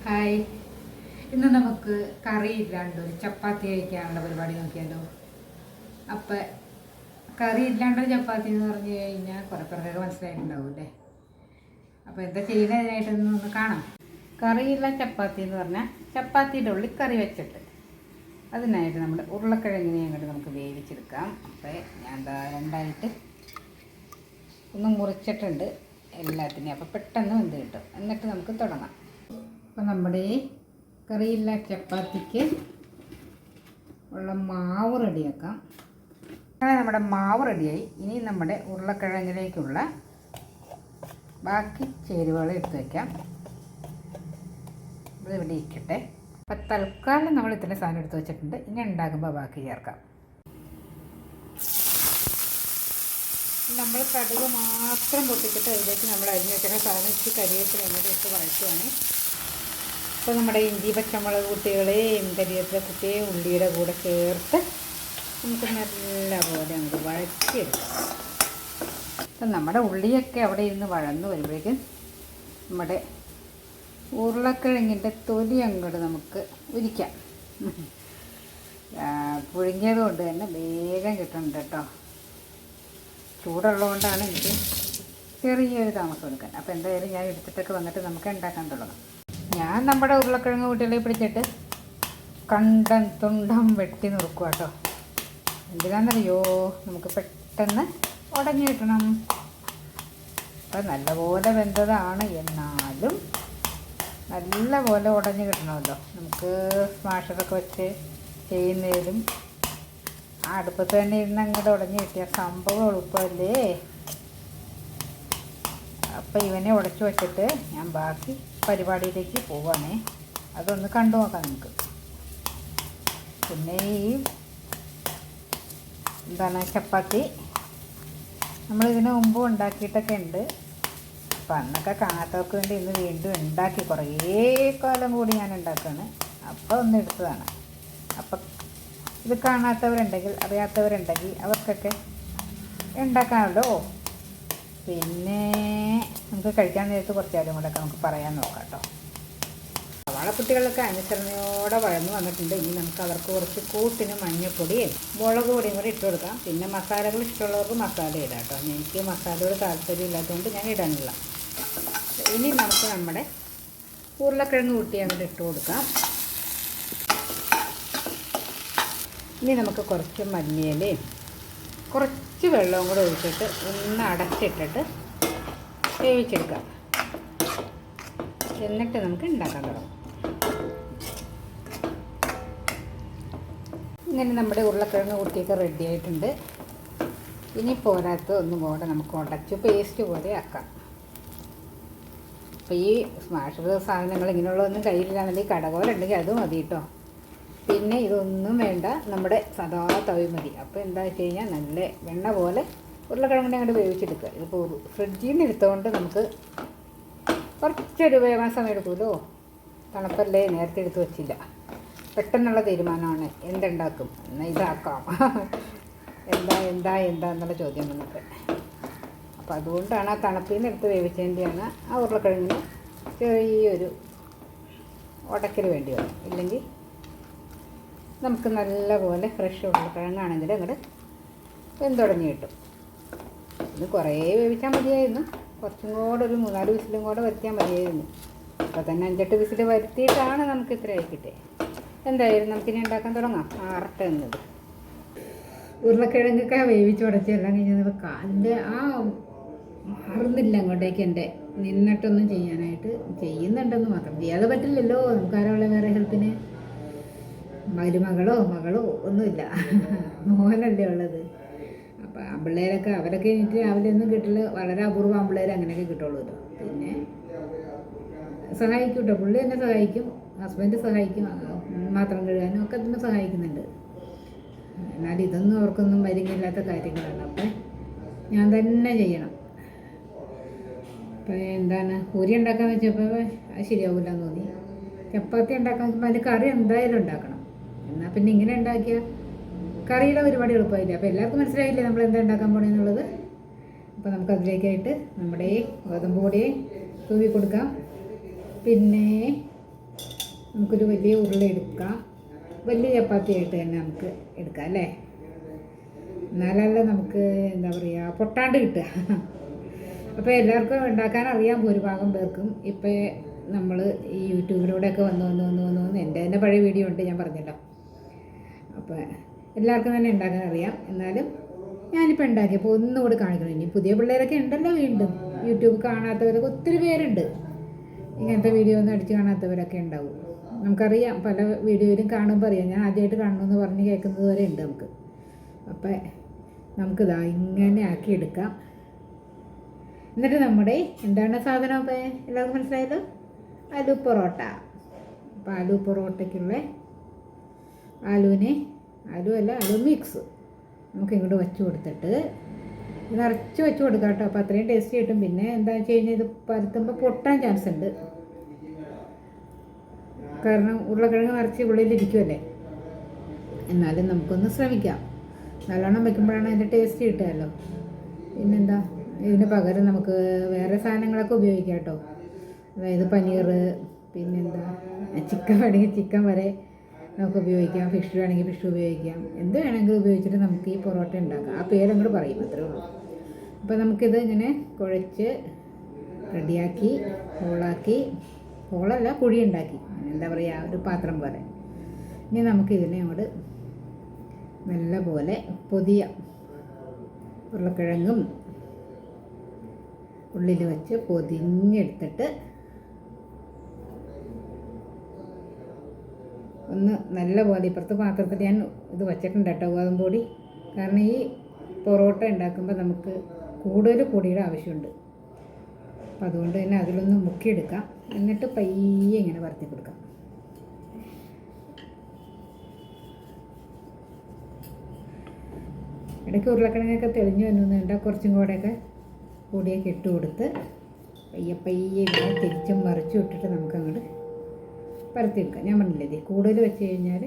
Hi. ഇന്ന് നമുക്ക് കറി ഇല്ലാണ്ട് ഒരു ചപ്പാത്തി കഴിക്കാനുള്ള പരിപാടി നോക്കിയാലോ. അപ്പം കറി ഇല്ലാണ്ടൊരു ചപ്പാത്തി എന്ന് പറഞ്ഞു കഴിഞ്ഞാൽ കുറേ പേർക്കൊക്കെ മനസ്സിലായിട്ടുണ്ടാവില്ലേ. അപ്പോൾ എന്താ ചെയ്യുന്നതിനായിട്ടൊന്ന് കാണാം. കറിയില്ല ചപ്പാത്തി എന്ന് പറഞ്ഞാൽ ചപ്പാത്തിയുടെ ഉള്ളിൽ കറി വെച്ചിട്ട് അതിനായിട്ട് നമ്മുടെ ഉരുളക്കിഴങ്ങിനെ അങ്ങോട്ട് നമുക്ക് വേവിച്ചെടുക്കാം. അപ്പോൾ ഞാൻ എന്താ രണ്ടായിട്ട് ഒന്ന് മുറിച്ചിട്ടുണ്ട് എല്ലാത്തിനെയും. അപ്പോൾ പെട്ടെന്ന് വെന്ത് കിട്ടും. എന്നിട്ട് നമുക്ക് തുടങ്ങാം. അപ്പോൾ നമ്മുടെ ഈ കറിയില്ല ചപ്പാത്തിക്ക് ഉള്ള മാവ് റെഡിയാക്കാം. അങ്ങനെ നമ്മുടെ മാവ് റെഡിയായി. ഇനി നമ്മുടെ ഉരുളക്കിഴങ്ങിലേക്കുള്ള ബാക്കി ചേരുവകൾ എടുത്ത് വയ്ക്കാം. ഇത് ഇവിടെ ഇരിക്കട്ടെ. അപ്പം തൽക്കാലം നമ്മൾ ഇത്രയും സാധനം എടുത്ത് വെച്ചിട്ടുണ്ട്. ഇനി ഉണ്ടാക്കുമ്പോൾ ബാക്കി ചേർക്കാം. നമ്മൾ കടുക് മാത്രം പൊട്ടിച്ചിട്ട് അതിലേക്ക് നമ്മൾ അരിഞ്ഞ് വെച്ചിട്ട് സാധനം ഇച്ചിരി കരിവേപ്പില എന്നിട്ട് ഇട്ട് വഴറ്റുവാണ്. അപ്പോൾ നമ്മുടെ ഇഞ്ചി പച്ചമുളക് കുട്ടികളെയും കരിവേപ്പില കുട്ടിയെയും ഉള്ളിയുടെ കൂടെ ചേർത്ത് നമുക്ക് നല്ലപോലെ അങ്ങോട്ട് വഴറ്റിയെടുക്കാം. അപ്പം നമ്മുടെ ഉള്ളിയൊക്കെ അവിടെ ഇരുന്ന് വഴന്ന് വരുമ്പോഴേക്കും നമ്മുടെ ഉരുളക്കിഴങ്ങിൻ്റെ തൊലി അങ്ങോട്ട് നമുക്ക് ഉരിക്കാം. പുഴുങ്ങിയത് കൊണ്ട് തന്നെ വേഗം കിട്ടുന്നുണ്ട് കേട്ടോ. ചൂടുള്ളതുകൊണ്ടാണ് എനിക്ക് ചെറിയൊരു താമസം എടുക്കാൻ. അപ്പോൾ എന്തായാലും ഞാൻ എടുത്തിട്ടൊക്കെ വന്നിട്ട് നമുക്ക് ഉണ്ടാക്കാൻ തുടങ്ങാം. ഞാൻ നമ്മുടെ ഉരുളക്കിഴങ്ങ് കുട്ടികളെ പിടിച്ചിട്ട് കണ്ടം തുണ്ടം വെട്ടി നുറുക്കുക കേട്ടോ. എന്തിനാണെന്നറിയോ, നമുക്ക് പെട്ടെന്ന് ഉടഞ്ഞു കിട്ടണം. അപ്പം നല്ലപോലെ വെന്തതാണ്, എന്നാലും നല്ലപോലെ ഉടഞ്ഞു കിട്ടണമല്ലോ. നമുക്ക് സ്മാഷറൊക്കെ വെച്ച് ചെയ്യുന്നതിലും ആ അടുപ്പത്ത് തന്നെ ഇരുന്ന് അങ്ങോട്ട് ഉടഞ്ഞു കിട്ടിയ സംഭവം എളുപ്പമല്ലേ. അപ്പം ഇവനെ ഉടച്ചു വച്ചിട്ട് ഞാൻ ബാക്കി പരിപാടിയിലേക്ക് പോവുകയാണേ. അതൊന്ന് കണ്ടു നോക്കാം നമുക്ക്. പിന്നെ ഈ ചപ്പാത്തി നമ്മളിതിന് മുമ്പ് ഉണ്ടാക്കിയിട്ടൊക്കെ ഉണ്ട്. അപ്പം അന്നൊക്കെ കാണാത്തവർക്ക് വേണ്ടി ഇന്ന് വീണ്ടും ഉണ്ടാക്കി കുറേ കാലം കൂടി ഞാൻ ഉണ്ടാക്കുകയാണ്. അപ്പോൾ ഒന്ന് എടുത്തതാണ്. അപ്പം ഇത് കാണാത്തവരുണ്ടെങ്കിൽ അറിയാത്തവരുണ്ടെങ്കിൽ അവർക്കൊക്കെ ഉണ്ടാക്കാമല്ലോ. പിന്നെ നമുക്ക് കഴിക്കാൻ നേരത്ത് കുറച്ച് കാര്യം കൂടെയൊക്കെ നമുക്ക് പറയാൻ നോക്കാം കേട്ടോ. കുട്ടികളൊക്കെ അനുസരണയോടെ വഴന്നു വന്നിട്ടുണ്ട്. ഇനി നമുക്ക് അവർക്ക് കുറച്ച് കൂട്ടിന് മഞ്ഞൾപ്പൊടിയും മുളക് പൊടിയും കൂടി ഇട്ട് കൊടുക്കാം. പിന്നെ മസാലകൾ ഇഷ്ടമുള്ളവർക്ക് മസാല ഇടാം കേട്ടോ. എനിക്ക് മസാലയോട് താല്പര്യം ഇല്ലാത്തതുകൊണ്ട് ഞാൻ ഇടാനില്ല. ഇനി നമുക്ക് നമ്മുടെ ഉരുളക്കിഴങ്ങ് കൂട്ടി അങ്ങോട്ട് ഇട്ട് കൊടുക്കാം. ഇനി നമുക്ക് കുറച്ച് മല്ലിയിലയും കുറച്ച് വെള്ളവും കൂടെ ഒഴിച്ചിട്ട് ഒന്ന് അടച്ചിട്ടിട്ട് വേവിച്ചെടുക്കാം. എന്നിട്ട് നമുക്ക് ഉണ്ടാക്കാൻ തുടങ്ങാം. ഇങ്ങനെ നമ്മുടെ ഉരുളക്കിഴങ്ങ് കുട്ടിയൊക്കെ റെഡി ആയിട്ടുണ്ട്. ഇനി പോരാത്ത ഒന്നും കൂടെ നമുക്ക് ഉടച്ച് പേസ്റ്റ് പോലെ ആക്കാം. അപ്പോൾ ഈ സ്മാഷ് സാധനങ്ങൾ ഇങ്ങനെയുള്ളതൊന്നും കയ്യിലില്ലാന്നുണ്ടെങ്കിൽ കടകോലുണ്ടെങ്കിൽ അത് മതി കേട്ടോ. പിന്നെ ഇതൊന്നും വേണ്ട, നമ്മുടെ സാധാ തവി മതി. അപ്പോൾ എന്താ വെച്ച് കഴിഞ്ഞാൽ നല്ല വെണ്ണ പോലെ ഉരുളക്കിഴങ്ങിനെ അങ്ങോട്ട് വേവിച്ചെടുക്കുക. ഇതിപ്പോൾ ഫ്രിഡ്ജിൽ നിന്ന് എടുത്തുകൊണ്ട് നമുക്ക് കുറച്ചൊരു വേവാൻ സമയം എടുക്കുമല്ലോ. തണുപ്പല്ലേ, നേരത്തെ എടുത്ത് വെച്ചില്ല. പെട്ടെന്നുള്ള തീരുമാനമാണ്, എന്തുണ്ടാക്കും എന്നാൽ ഇതാക്കാം. എന്താ എന്നുള്ള ചോദ്യം നമുക്ക്. അപ്പോൾ അതുകൊണ്ടാണ് ആ തണുപ്പിൽ നിന്ന് എടുത്ത് വേവിച്ചതിൻ്റെയാണ് ആ ഉരുളക്കിഴങ്ങിന് ചെറിയൊരു ഉടക്കൽ വേണ്ടി വരും. ഇല്ലെങ്കിൽ നമുക്ക് നല്ലപോലെ ഫ്രഷ് ഉരുളക്കിഴങ്ങാണെങ്കിൽ അങ്ങോട്ട് വെന്തുടങ്ങി കിട്ടും. ഇത് കുറേ വേവിച്ചാൽ മതിയായിരുന്നു. കുറച്ചും കൂടെ ഒരു 3-4 വിസിലും കൂടെ വരുത്തിയാൽ മതിയായിരുന്നു. അപ്പോൾ തന്നെ 5-8 വിസിൽ വരുത്തിയിട്ടാണ് നമുക്ക് ഇത്ര ആയിക്കിട്ടേ. എന്തായാലും നമുക്കിനി ഉണ്ടാക്കാൻ തുടങ്ങാം. ആറട്ടെ എന്നത് ഉരുളക്കിഴങ്ങൊക്കെ വേവിച്ച് ഉടച്ച് എല്ലാം കഴിഞ്ഞപ്പോൾ കാലിൻ്റെ ആ മാറുന്നില്ല അങ്ങോട്ടേക്ക്. എൻ്റെ നിന്നിട്ടൊന്നും ചെയ്യാനായിട്ട് ചെയ്യുന്നുണ്ടെന്ന് മാത്രം. ചെയ്യാതെ പറ്റില്ലല്ലോ, നമുക്കാരുള്ള വേറെ ഹെൽപ്പിന്. മരുമകളോ മകളോ ഒന്നുമില്ല, മോഹനല്ലേ ഉള്ളത്. അപ്പോൾ ആമ്പിള്ളേരൊക്കെ അവരൊക്കെ എനിക്ക് രാവിലെ ഒന്നും കിട്ടില്ല. വളരെ അപൂർവം ആമ്പിള്ളേർ അങ്ങനെയൊക്കെ കിട്ടുള്ളൂ. പിന്നെ സഹായിക്കും കേട്ടോ, പുള്ളി എന്നെ സഹായിക്കും, ഹസ്ബൻഡ് സഹായിക്കും, പാത്രം കഴുകാനും ഒക്കെ തന്നെ സഹായിക്കുന്നുണ്ട്. എന്നാൽ ഇതൊന്നും അവർക്കൊന്നും പരിങ്ങില്ലാത്ത കാര്യങ്ങളാണ്. അപ്പം ഞാൻ തന്നെ ചെയ്യണം. അപ്പം പൂരി ഉണ്ടാക്കാൻ വെച്ചപ്പോൾ അത് ശരിയാവില്ല എന്ന് തോന്നി. ചപ്പാത്തി ഉണ്ടാക്കാൻ വെച്ചപ്പോൾ അതിൽ കറി എന്തായാലും ഉണ്ടാക്കണം. എന്നാൽ പിന്നെ ഇങ്ങനെ ഉണ്ടാക്കിയ കറിയുടെ ഒരുപാട് എളുപ്പമായില്ല. അപ്പോൾ എല്ലാവർക്കും മനസ്സിലായില്ലേ നമ്മൾ എന്താ ഉണ്ടാക്കാൻ പോണെന്നുള്ളത്. അപ്പോൾ നമുക്കതിലേക്കായിട്ട് നമ്മുടെ ഗോതമ്പ് പൊടിയെ തൂവി കൊടുക്കാം. പിന്നെ നമുക്കൊരു വലിയ ഉരുള എടുക്കാം. വലിയ ചപ്പാത്തിയായിട്ട് തന്നെ നമുക്ക് എടുക്കാം അല്ലേ? എന്നാലല്ലേ നമുക്ക് എന്താ പറയുക പൊട്ടാണ്ട് കിട്ടുക. അപ്പോൾ എല്ലാവർക്കും ഉണ്ടാക്കാൻ അറിയാം ഭൂരിഭാഗം പേർക്കും. ഇപ്പോൾ നമ്മൾ ഈ യൂട്യൂബിലൂടെയൊക്കെ വന്ന് എൻ്റെ തന്നെ പഴയ വീഡിയോ ഉണ്ട്, ഞാൻ പറഞ്ഞല്ലോ. അപ്പോൾ എല്ലാവർക്കും തന്നെ ഉണ്ടാക്കാൻ അറിയാം. എന്നാലും ഞാനിപ്പോൾ ഉണ്ടാക്കിയപ്പോൾ ഒന്നുകൂടി കാണിക്കണം. ഇനി പുതിയ പിള്ളേരൊക്കെ ഉണ്ടല്ലോ, വീണ്ടും യൂട്യൂബ് കാണാത്തവരൊക്കെ ഒത്തിരി പേരുണ്ട്. ഇങ്ങനത്തെ വീഡിയോ ഒന്നും അടിച്ച് കാണാത്തവരൊക്കെ ഉണ്ടാവും. നമുക്കറിയാം, പല വീഡിയോയിലും കാണുമ്പോൾ അറിയാം. ഞാൻ ആദ്യമായിട്ട് കാണണമെന്ന് പറഞ്ഞ് കേൾക്കുന്നത് വരെ ഉണ്ട് നമുക്ക്. അപ്പം നമുക്കിതാ ഇങ്ങനെ ആക്കിയെടുക്കാം. എന്നിട്ട് നമ്മുടെ എന്താണ് സാധനം അപ്പോൾ എല്ലാവർക്കും മനസ്സിലായല്ലോ? ആലു പൊറോട്ട. അപ്പോൾ ആലു പൊറോട്ടയ്ക്കുള്ള ആലു മിക്സ് നമുക്ക് ഇങ്ങോട്ട് വെച്ച് കൊടുത്തിട്ട് നിറച്ച് വെച്ച് കൊടുക്കാം കേട്ടോ. അപ്പോൾ അത്രയും ടേസ്റ്റ് കിട്ടും. പിന്നെ എന്താ വെച്ച് കഴിഞ്ഞാൽ ഇത് പരത്തുമ്പോൾ പൊട്ടാൻ ചാൻസ് ഉണ്ട്. കാരണം ഉരുളക്കിഴങ്ങ് നിറച്ച് ഉള്ളിലിരിക്കുമല്ലേ. എന്നാലും നമുക്കൊന്ന് ശ്രമിക്കാം. നല്ലോണം വയ്ക്കുമ്പോഴാണ് അതിൻ്റെ ടേസ്റ്റ് കിട്ടുമല്ലോ. പിന്നെന്താ, ഇതിന് പകരം നമുക്ക് വേറെ സാധനങ്ങളൊക്കെ ഉപയോഗിക്കാം കേട്ടോ. അതായത് പനീർ, പിന്നെന്താ ചിക്കൻ വേണമെങ്കിൽ ചിക്കൻ വരെ നമുക്ക് ഉപയോഗിക്കാം. ഫിഷ് വേണമെങ്കിൽ ഫിഷ് ഉപയോഗിക്കാം. എന്ത് വേണമെങ്കിലും ഉപയോഗിച്ചിട്ട് നമുക്ക് ഈ പൊറോട്ട ഉണ്ടാക്കാം. ആ പേരങ്ങോട്ട് പറയും, അത്രേ ഉള്ളൂ. അപ്പോൾ നമുക്കിത് ഇങ്ങനെ കുഴച്ച് റെഡിയാക്കി ഹോളല്ല കുഴി ഉണ്ടാക്കി, എന്താ പറയുക, ഒരു പാത്രം പോലെ. ഇനി നമുക്കിതിനെ അങ്ങോട്ട് നല്ല പോലെ പൊതിയാം. ഉരുളക്കിഴങ്ങും ഉള്ളിൽ വെച്ച് പൊതിഞ്ഞെടുത്തിട്ട് ഒന്ന് നല്ല പോലെ ഇപ്പുറത്തെ പാത്രത്തിൽ ഞാൻ ഇത് വച്ചിട്ടുണ്ട് കേട്ടോ, ഗോതമ്പ് പൊടി. കാരണം ഈ പൊറോട്ട ഉണ്ടാക്കുമ്പോൾ നമുക്ക് കൂടുതൽ പൊടിയുടെ ആവശ്യമുണ്ട്. അപ്പം അതുകൊണ്ട് തന്നെ അതിലൊന്ന് മുക്കിയെടുക്കാം. എന്നിട്ട് പയ്യെ ഇങ്ങനെ വറുത്തി കൊടുക്കാം. ഇടയ്ക്ക് ഉരുളക്കിഴങ്ങൊക്കെ തെളിഞ്ഞു വന്നുണ്ട്. കുറച്ചും കൂടെയൊക്കെ പൊടിയൊക്കെ ഇട്ട് കൊടുത്ത് പയ്യെ ഇങ്ങനെ തിരിച്ചും മറിച്ചും ഇട്ടിട്ട് നമുക്ക് അങ്ങോട്ട് പരത്തിയെടുക്കാം. ഞാൻ പറഞ്ഞില്ലേ, കൂടുതൽ വെച്ച് കഴിഞ്ഞാൽ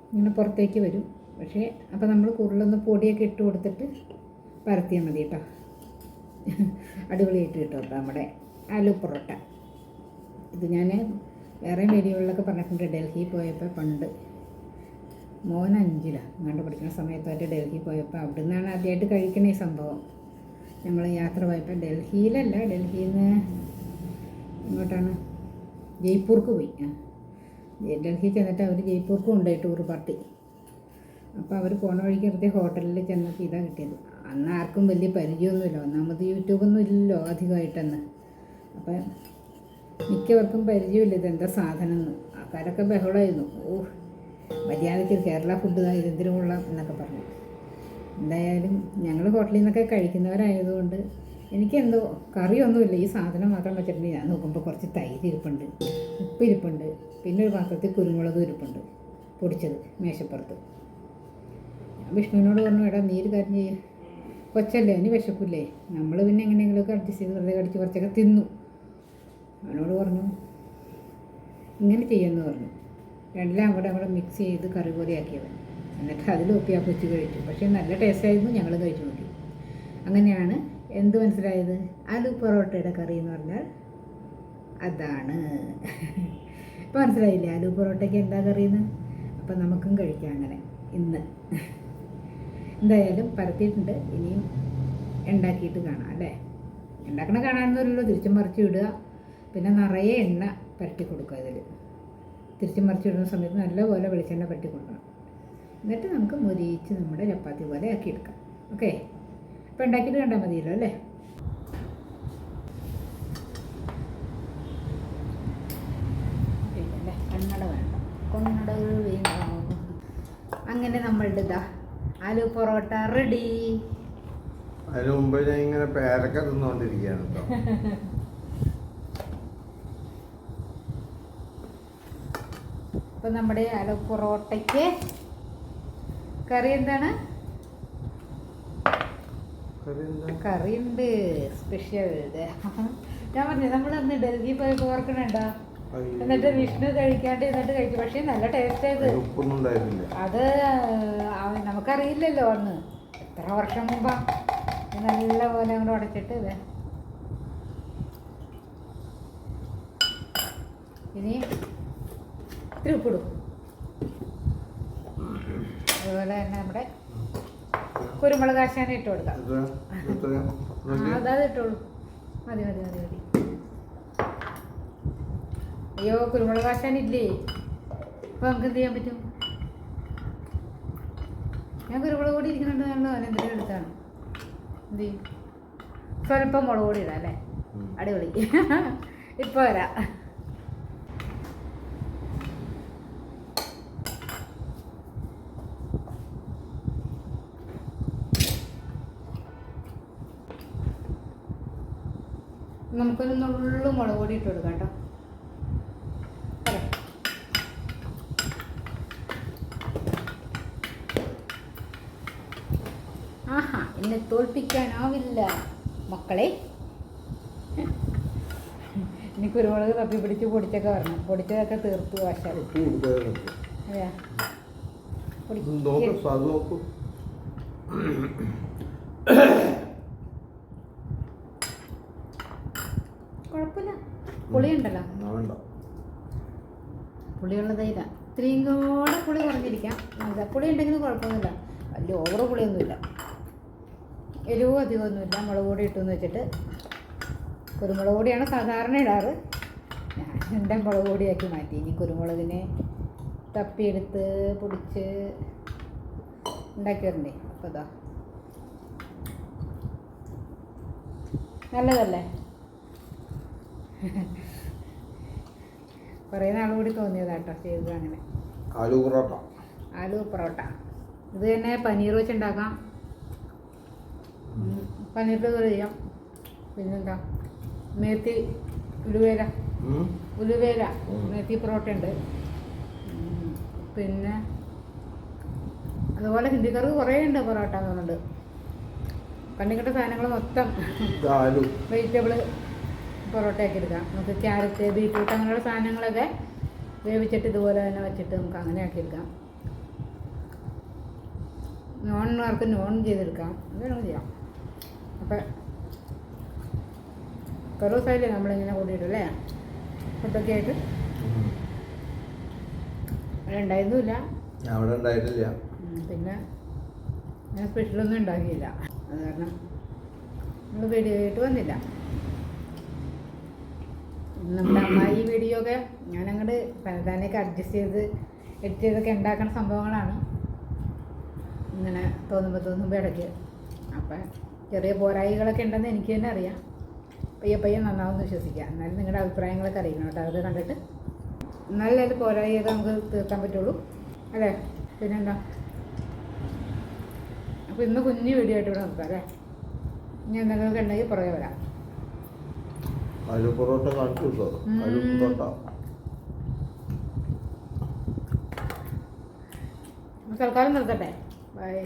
ഇങ്ങനെ പുറത്തേക്ക് വരും. പക്ഷേ അപ്പോൾ നമ്മൾ കൂടുതലൊന്ന് പൊടിയൊക്കെ ഇട്ട് കൊടുത്തിട്ട് പരത്തിയാൽ മതി കേട്ടോ. അടിപൊളിയായിട്ട് കിട്ടും കേട്ടോ നമ്മുടെ ആലു പൊറോട്ട. ഇത് ഞാൻ വേറെ വീഡിയോകളിലൊക്കെ പറഞ്ഞിട്ടുണ്ട്. ഡൽഹിയിൽ പോയപ്പോൾ പണ്ട് മോൻ 5ലാണ് അങ്ങോട്ട് പഠിക്കുന്ന സമയത്തായിട്ട് ഡൽഹി പോയപ്പോൾ അവിടെ നിന്നാണ് ആദ്യമായിട്ട് കഴിക്കണ ഈ സംഭവം. ഞങ്ങൾ യാത്ര പോയപ്പോൾ ഡൽഹിയിൽ നിന്ന് ഇങ്ങോട്ടാണ് ജയ്പൂർക്ക് പോയി. ഡൽഹി ചെന്നിട്ട് അവർ ജയ്പൂർക്കും ഉണ്ടായി ടൂർ പാർട്ടി. അപ്പോൾ അവർ പോണ വഴിക്ക് വെറുതെ ഹോട്ടലിൽ ചെന്നപ്പോൾ ഇതാണ് കിട്ടിയത്. അന്ന് ആർക്കും വലിയ പരിചയമൊന്നുമില്ല. ഒന്നാമത് യൂട്യൂബൊന്നും ഇല്ലല്ലോ അധികമായിട്ടെന്ന്. അപ്പം മിക്കവർക്കും പരിചയമില്ല ഇതെന്താ സാധനം എന്ന്. ആൾക്കാരൊക്കെ ബഹളമായിരുന്നു. മര്യാദയ്ക്ക് കേരള ഫുഡ് ഇതെന്തിനു കൊള്ളാം എന്നൊക്കെ പറഞ്ഞു. എന്തായാലും ഞങ്ങൾ ഹോട്ടലിൽ നിന്നൊക്കെ കഴിക്കുന്നവരായതുകൊണ്ട് എനിക്കെന്തോ കറിയൊന്നുമില്ല, ഈ സാധനം മാത്രം വെച്ചിട്ടുണ്ട്. ഞാൻ നോക്കുമ്പോൾ കുറച്ച് തൈര് ഇരിപ്പുണ്ട്, ഉപ്പിരിപ്പുണ്ട്, പിന്നെ ഒരു പാത്രത്തിൽ കുരുമുളക് ഇരിപ്പുണ്ട് പൊടിച്ചത് മേശപ്പുറത്ത്. ഞാൻ വിഷ്ണുവിനോട് പറഞ്ഞു, എടാ നീ ഒരു കാര്യം ചെയ്യുക, കൊച്ചല്ലേ അതിന് വിശപ്പില്ലേ, നമ്മൾ പിന്നെ എങ്ങനെയെങ്കിലുമൊക്കെ അഡ്ജസ്റ്റ് ചെയ്ത് വെറുതെ കടിച്ച് കുറച്ചൊക്കെ തിന്നു. അവനോട് പറഞ്ഞു ഇങ്ങനെ ചെയ്യുമെന്ന് പറഞ്ഞു. എല്ലാം കൂടെ മിക്സ് ചെയ്ത് കറി പോലെ ആക്കിയത്. എന്നിട്ട് അതിൽ ഒപ്പിയാ കൊച്ച് കഴിച്ചു. പക്ഷേ നല്ല ടേസ്റ്റായിരുന്നു. ഞങ്ങൾ കഴിച്ചു നോക്കി. അങ്ങനെയാണ് എന്ത് മനസ്സിലായത്, ആലു പൊറോട്ടയുടെ കറി എന്ന് പറഞ്ഞാൽ അതാണ്. ഇപ്പം മനസ്സിലായില്ലേ ആലു പൊറോട്ടയ്ക്ക് എന്താ കറിയെന്ന്? അപ്പം നമുക്കും കഴിക്കാം അങ്ങനെ ഇന്ന്. എന്തായാലും പരത്തിയിട്ടുണ്ട്. ഇനിയും ഉണ്ടാക്കിയിട്ട് കാണാം അല്ലേ. ഉണ്ടാക്കണ കാണാനൊന്നുമില്ലല്ലോ, തിരിച്ചും മറിച്ച് ഇടുക. പിന്നെ നിറയെ എണ്ണ പരട്ടി കൊടുക്കുക. ഇതിൽ തിരിച്ചും മറിച്ച് ഇടുന്ന സമയത്ത് നല്ലപോലെ വെളിച്ചെണ്ണ പരട്ടി കൊടുക്കണം. എന്നിട്ട് നമുക്ക് മൊരിയിച്ച് നമ്മുടെ ചപ്പാത്തി പോലെ ആക്കിയെടുക്കാം. ഓക്കെ, അപ്പോൾ ഉണ്ടാക്കിയിട്ട് കണ്ടാൽ മതിയല്ലോ അല്ലേ. പിന്നെ കണ്ണട വേണ്ട, കൊണ്ണടകൾ വേണ്ട. അങ്ങനെ നമ്മളുടെ ഇതാ ആലു പൊറോട്ട റെഡി. അതിന് മുമ്പ് ഞാൻ ഇങ്ങനെ പേരക്ക തിന്നുകൊണ്ടിരിക്കുകയാണ് കേട്ടോ. അപ്പം നമ്മുടെ ആലു പൊറോട്ടയ്ക്ക് കറി എന്താണ്? കറിയുണ്ട് സ്പെഷ്യൽ. ഞാൻ പറഞ്ഞു നമ്മളന്ന് ഡൽഹി പോയി ഓർക്കണുണ്ടോ? എന്നിട്ട് വിഷ്ണു കഴിക്കാണ്ട് എന്നിട്ട് കഴിച്ചു. പക്ഷേ നല്ല ടേസ്റ്റ് ആയത്. അത് നമുക്കറിയില്ലല്ലോ അന്ന്, എത്ര വർഷം മുമ്പാ. നല്ല പോലെ അങ്ങോട്ട് ഉടച്ചിട്ട് ഇനി ഇത്തിരി ഉപ്പിടും. അതുപോലെ തന്നെ നമ്മുടെ കുരുമുളക് കാശാൻ ഇട്ട് കൊടുക്കാം. അതാത് ഇട്ടോളൂ. മതി മതി മതി മതി. അയ്യോ കുരുമുളക് കാശാൻ ഇല്ലേ? അപ്പോൾ നമുക്ക് എന്ത് ചെയ്യാൻ പറ്റും? ഞാൻ കുരുമുളക് പൊടി ഇരിക്കുന്നുണ്ട്. നമ്മൾ എന്തെങ്കിലും എടുത്താണ് എന്ത് ചെയ്യും? സ്വല്പം മുളക് പൊടി ഇടാം അല്ലേ? അടിപൊളി. ഇപ്പോൾ വരാം. നമുക്കൊരു നുള്ളു മുളക് പൊടി ഇട്ട് കൊടുക്കാം കേട്ടോ. ആഹാ, എന്നെ തോൽപ്പിക്കാനാവില്ല മക്കളെ. ഇനി കുരുമുളക് തപ്പി പിടിച്ച് പൊടിച്ചൊക്കെ വരണം. പൊടിച്ചതൊക്കെ തീർത്തു ആശാ. അതെയാ കുഴപ്പമില്ല. പുളിയുണ്ടല്ലോ, പുളിയുള്ളതായില്ല. ഇത്രയും കൂടെ പുളി കുറഞ്ഞിരിക്കാം. പുളി ഉണ്ടെങ്കിലും കുഴപ്പമൊന്നുമില്ല. വലിയ ഓവർ പുളിയൊന്നുമില്ല, എരിവും അധികമൊന്നുമില്ല. മുളക് പൊടി ഇട്ടെന്ന് വെച്ചിട്ട് കുരുമുളക് പൊടിയാണ് സാധാരണ ഇടാറ്. ഞാൻ എൻ്റെ മുളക് പൊടിയാക്കി മാറ്റി. ഇനി കുരുമുളകിനെ തപ്പിയെടുത്ത് പൊടിച്ച് ഉണ്ടാക്കി വരണ്ടേ. അപ്പോൾ അതാ നല്ലതല്ലേ? കുറേ നാൾ കൂടി തോന്നിയതാട്ടോ ചെയ്തത്. അങ്ങനെ ആലു പൊറോട്ട ഇത് തന്നെ പനീർ വെച്ചുണ്ടാക്കാം. പനീറിൻ്റെ കറി ചെയ്യാം. പിന്നെന്താ മേത്തി ഉലുവേര മേത്തി പൊറോട്ട ഉണ്ട്. പിന്നെ അതുപോലെ ഹിന്ദിക്കാർക്ക് കുറേ ഉണ്ട് പൊറോട്ട എന്നുണ്ട്. കണ്ണിക്കട്ട സാധനങ്ങൾ മൊത്തം വെജിറ്റബിൾ പൊറോട്ട ആക്കി എടുക്കാം. നമുക്ക് ക്യാരറ്റ്, ബീറ്റ്റൂട്ട് അങ്ങനെയുള്ള സാധനങ്ങളൊക്കെ വേവിച്ചിട്ട് ഇതുപോലെ തന്നെ വെച്ചിട്ട് നമുക്ക് അങ്ങനെ ആക്കിയെടുക്കാം. നോണിനവർക്ക് നോൺ ചെയ്തെടുക്കാം. എന്തെങ്കിലും ചെയ്യാം. അപ്പം കുറേ ദിവസമായില്ലേ നമ്മളിങ്ങനെ കൂട്ടിയിട്ടല്ലേ ഫുഡൊക്കെ ആയിട്ട്. അവിടെ ഉണ്ടായിരുന്നില്ല. പിന്നെ ഞാൻ സ്പെഷ്യലൊന്നും ഉണ്ടാക്കിയില്ല. അത് കാരണം നമ്മൾ വീഡിയോ ആയിട്ട് വന്നില്ല. നമ്മുടെ അമ്മായി വീഡിയോ ഒക്കെ ഞാനങ്ങോട്ട് തന്നെയൊക്കെ അഡ്ജസ്റ്റ് ചെയ്ത് എഡിറ്റ് ചെയ്തൊക്കെ ഉണ്ടാക്കുന്ന സംഭവങ്ങളാണ്. ഇങ്ങനെ തോന്നുമ്പോൾ ഇടയ്ക്ക്. അപ്പം ചെറിയ പോരായികളൊക്കെ ഉണ്ടെന്ന് എനിക്ക് തന്നെ അറിയാം. പയ്യെ നന്നാവുമെന്ന് വിശ്വസിക്കാം. എന്നാലും നിങ്ങളുടെ അഭിപ്രായങ്ങളൊക്കെ അറിയിക്കണം കേട്ടോ. അത് കണ്ടിട്ട് എന്നാലും അത് പോരായിയൊക്കെ നമുക്ക് തീർക്കാൻ പറ്റുള്ളൂ അല്ലേ? പിന്നെന്താ? അപ്പോൾ ഇന്ന് കുഞ്ഞു വീഡിയോ ആയിട്ട് ഇവിടെ നോക്കാം അല്ലേ? ഇനി എന്തെങ്കിലുമൊക്കെ ഉണ്ടെങ്കിൽ പുറകെ വരാം. തൽക്കാലം നിർത്തട്ടെ. ബൈ.